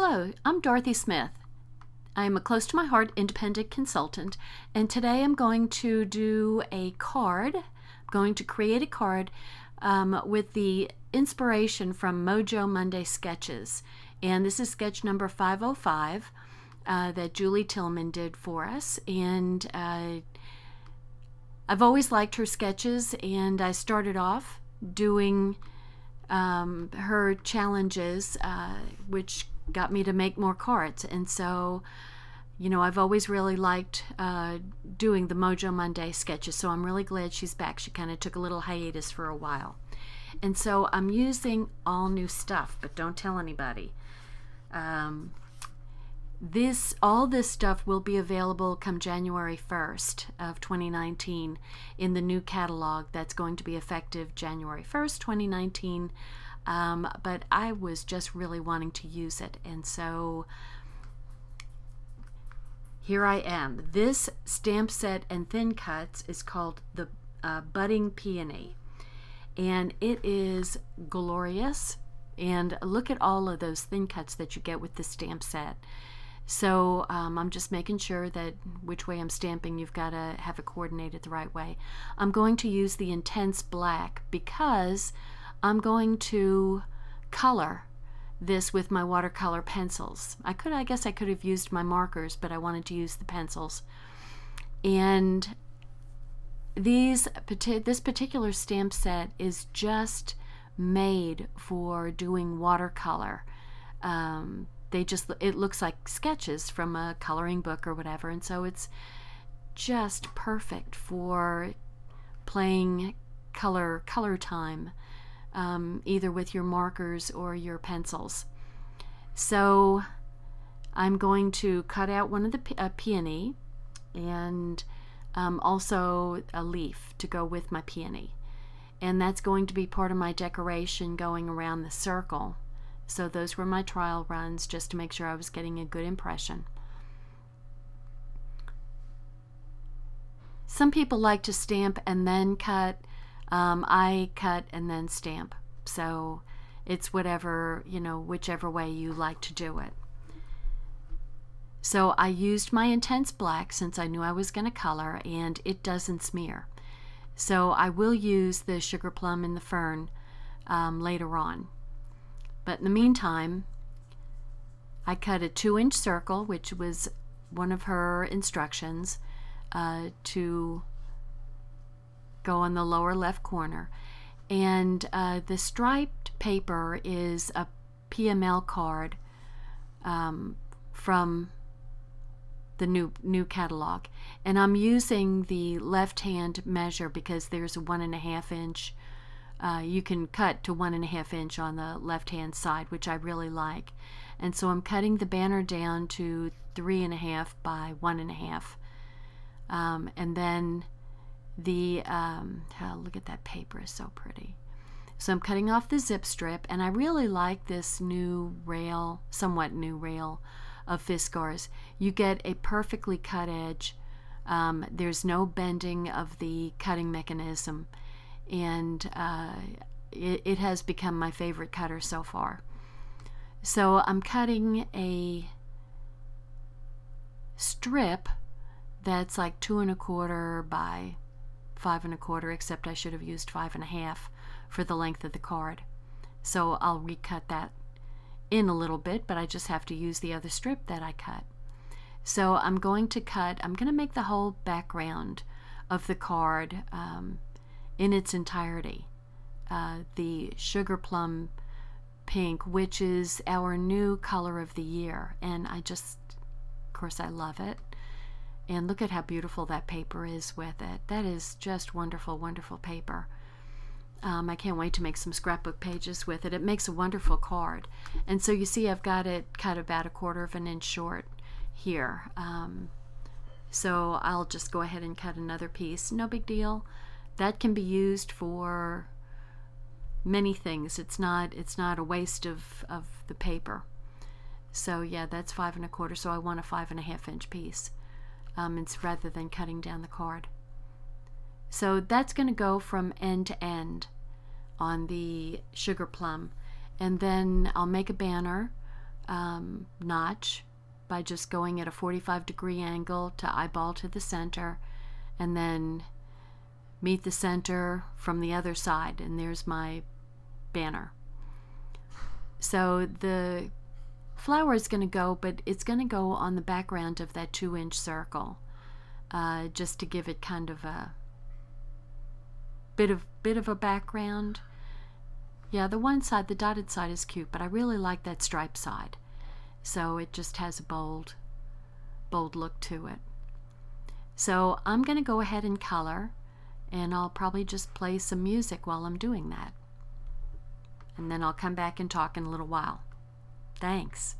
Hello, I'm Dorothy Smith. I am a close to my heart independent consultant, and today I'm going to do a card. I'm going to create a card with the inspiration from Mojo Monday sketches, and this is sketch number 505 that Julie Tillman did for us, and I've always liked her sketches, and I started off doing her challenges, which got me to make more cards. And so, you know, I've always really liked doing the Mojo Monday sketches, so I'm really glad she's back. She kind of took a little hiatus for a while. And so I'm using all new stuff, but don't tell anybody. All this stuff will be available come January 1st of 2019 in the new catalog that's going to be effective January 1st, 2019. But I was just really wanting to use it, and so here I am. This stamp set and thin cuts is called the Budding Peony, and it is glorious. And look at all of those thin cuts that you get with the stamp set. So I'm just making sure that which way I'm stamping, you've got to have it coordinated the right way. I'm going to use the intense black because I'm going to color this with my watercolor pencils. I guess I could have used my markers, but I wanted to use the pencils. And this particular stamp set is just made for doing watercolor. It looks like sketches from a coloring book or whatever, and so it's just perfect for playing color time, either with your markers or your pencils. So I'm going to cut out one of the peony, and also a leaf to go with my peony, and that's going to be part of my decoration going around the circle. So those were my trial runs, just to make sure I was getting a good impression. Some people like to stamp and then cut. I cut and then stamp. So it's whatever, whichever way you like to do it. So I used my intense black since I knew I was going to color, and it doesn't smear. So I will use the sugar plum and the fern later on. But in the meantime, I cut a 2-inch circle, which was one of her instructions, to go on the lower left corner. And the striped paper is a PML card from the new catalog. And I'm using the left-hand measure because there's a 1.5 inch. You can cut to 1.5 inch on the left-hand side, which I really like. And so I'm cutting the banner down to 3.5 by 1.5. And then look at that paper, is so pretty. So I'm cutting off the zip strip, and I really like this somewhat new rail of Fiskars. You get a perfectly cut edge. There's no bending of the cutting mechanism, and it has become my favorite cutter so far. So I'm cutting a strip that's like 2.25 by 5.25, except I should have used 5.5 for the length of the card. So I'll recut that in a little bit, but I just have to use the other strip that I cut. So I'm going to make the whole background of the card in its entirety. The sugar plum pink, which is our new color of the year, and of course I love it. And look at how beautiful that paper is with it. That is just wonderful, wonderful paper. I can't wait to make some scrapbook pages with it. It makes a wonderful card. And so you see I've got it cut about 1/4 inch short here. So I'll just go ahead and cut another piece. No big deal. That can be used for many things. It's not a waste of the paper. So yeah, that's 5.25. So I want a 5.5 inch piece. It's rather than cutting down the card. So that's going to go from end to end on the sugar plum, and then I'll make a banner notch by just going at a 45-degree angle to eyeball to the center, and then meet the center from the other side, and there's my banner. So the flower is going to go, but it's going to go on the background of that 2-inch circle, just to give it kind of a bit of a background. Yeah, the one side, the dotted side, is cute, but I really like that striped side. So it just has a bold look to it. So I'm going to go ahead and color, and I'll probably just play some music while I'm doing that. And then I'll come back and talk in a little while. Thanks.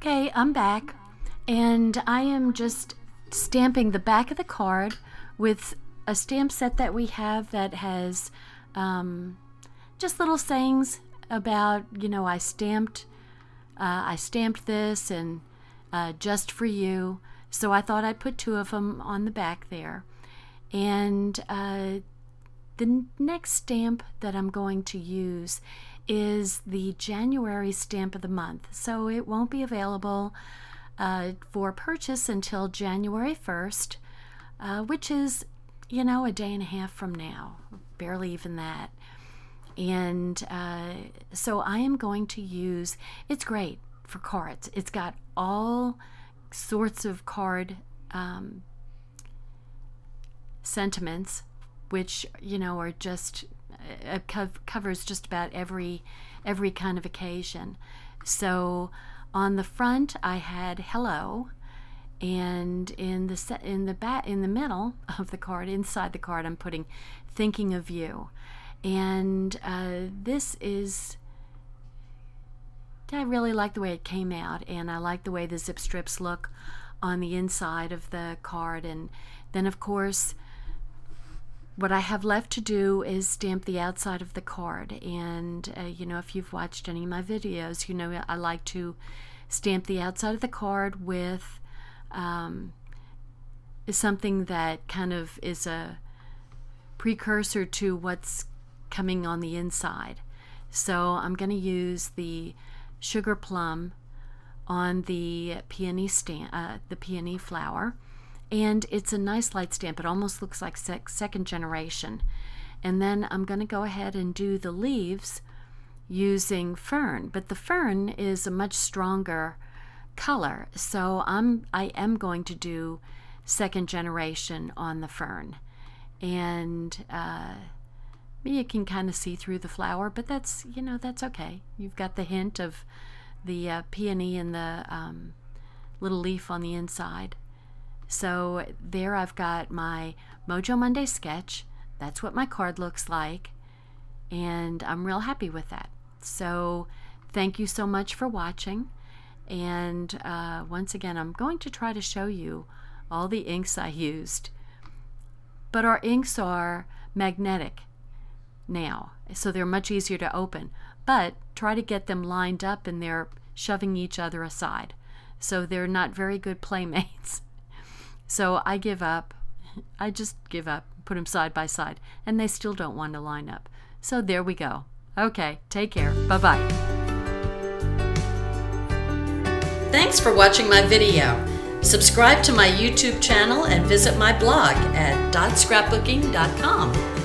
Okay, I'm back, and I am just stamping the back of the card with a stamp set that we have that has just little sayings about, I stamped this, and just for you. So I thought I'd put 2 of them on the back there. And the next stamp that I'm going to use is the January stamp of the month. So it won't be available for purchase until January 1st, which is, a day and a half from now, barely even that. And so I am going to use, it's great for cards. It's got all sorts of card sentiments, which are just covers just about every kind of occasion. So on the front I had hello, and in the middle of the card, inside the card, I'm putting thinking of you. And this is, I really like the way it came out, and I like the way the zip strips look on the inside of the card. And then of course what I have left to do is stamp the outside of the card. And if you've watched any of my videos, I like to stamp the outside of the card with something that kind of is a precursor to what's coming on the inside. So I'm going to use the sugar plum on the peony stamp, the peony flower, and it's a nice light stamp. It almost looks like second generation. And then I'm going to go ahead and do the leaves using fern, but the fern is a much stronger color, so I am going to do second generation on the fern. And you can kind of see through the flower, but that's okay. You've got the hint of the peony and the little leaf on the inside. So there I've got my Mojo Monday sketch. That's what my card looks like, and I'm real happy with that. So thank you so much for watching. And once again, I'm going to try to show you all the inks I used. But our inks are magnetic now, so they're much easier to open. But try to get them lined up, and they're shoving each other aside. So they're not very good playmates. So I give up. I just give up, put them side by side, and they still don't want to line up. So there we go. Okay, take care. Bye-bye. Thanks for watching my video. Subscribe to my YouTube channel and visit my blog at dotscrapbooking.com.